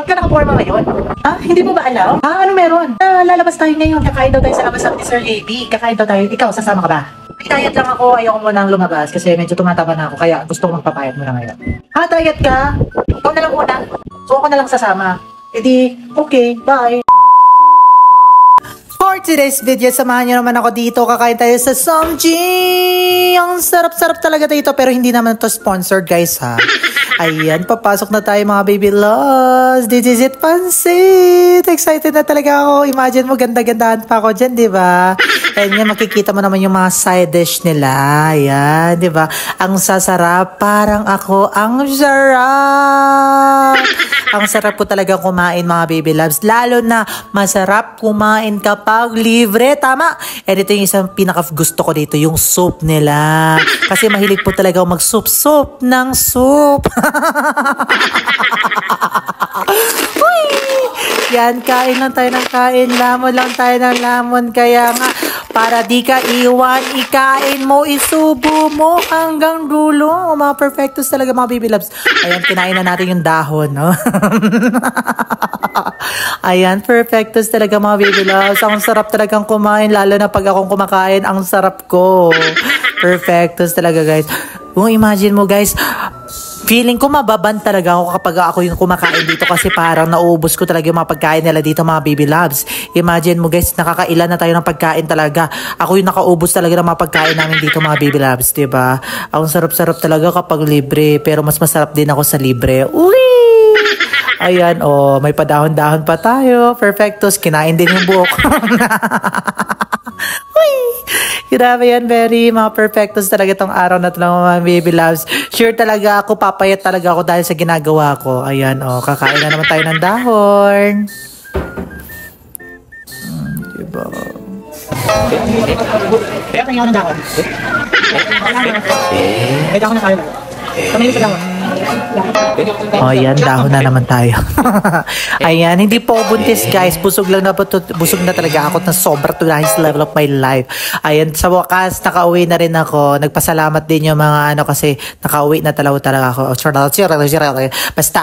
Ba't ka nakaporma ngayon? Ah, hindi mo ba alam? Ah, ano meron? Lalabas tayo ngayon. Kakain daw tayo sa labas ni Sir AB. Kakain daw tayo. Ikaw, sasama ka ba? Diet lang ako. Ayoko muna lumabas kasi medyo tumataba na ako. Kaya gusto ko magpapayat muna ngayon. Ha, diet ka? Ikaw na lang muna. So ako na lang sasama. E di, okay, bye. For today's video, samahan nyo naman ako dito. Kakain tayo sa Somji. Ang sarap-sarap talaga dito. Pero hindi naman to sponsored, guys, ha. Ayan, papasok na tayo mga baby loves. This is it, pansit. Excited na talaga ako. Imagine mo, ganda-gandahan pa ako dyan, di ba? Ayan, makikita mo naman yung mga side dish nila. Ayan, di ba? Ang sasarap. Parang ako. Ang sarap. Ang sarap ko talaga kumain, mga baby loves. Lalo na masarap kumain kapag libre. Tama. And ito yung isang pinaka-gusto ko dito, yung soup nila. Kasi mahilig po talaga ako mag-soup ng soup. Uy! Yan, kain lang tayo ng kain. Lamon lang tayo ng lamon. Kaya nga, para di ka iwan, ikain mo, isubo mo hanggang dulo. Mga perfectos talaga, mga baby loves. Ayan, kinain na natin yung dahon, no? Ayan, perfectos talaga, mga baby loves. Ang sarap talagang kumain, lalo na pag akong kumakain, ang sarap ko. Perfectos talaga, guys. Kung imagine mo, guys, feeling ko mababan talaga ako kapag ako yung kumakain dito kasi parang nauubos ko talaga yung mga pagkain nila dito, mga baby loves. Imagine mo, guys, nakakailan na tayo ng pagkain talaga. Ako yung nakaubos talaga ng mga pagkain namin dito, mga baby loves, diba? Ang sarap-sarap talaga kapag libre, pero mas masarap din ako sa libre. Uy! Ayan, oh, may padahon-dahon pa tayo. Perfectos, kinain din yung buhok. Uy! Grabe yan, very mga perfectos talaga itong araw na ito ng mga baby loves. Sure talaga ako, papayat talaga ako dahil sa ginagawa ko. Ayan, oh, kakain na naman tayo ng dahon. Diba? Kaya tayo ng dahon. May dahon na tayo. Kamay sa dahon. Oh, yan, dahon na naman tayo. Ayan, hindi po buntis, guys. Busog lang na po, busog na talaga ako na sobra to the highest level of my life. Ayan, sa wakas, nakauwi na rin ako. Nagpasalamat din yung mga ano kasi nakauwi na talaga ako. Basta.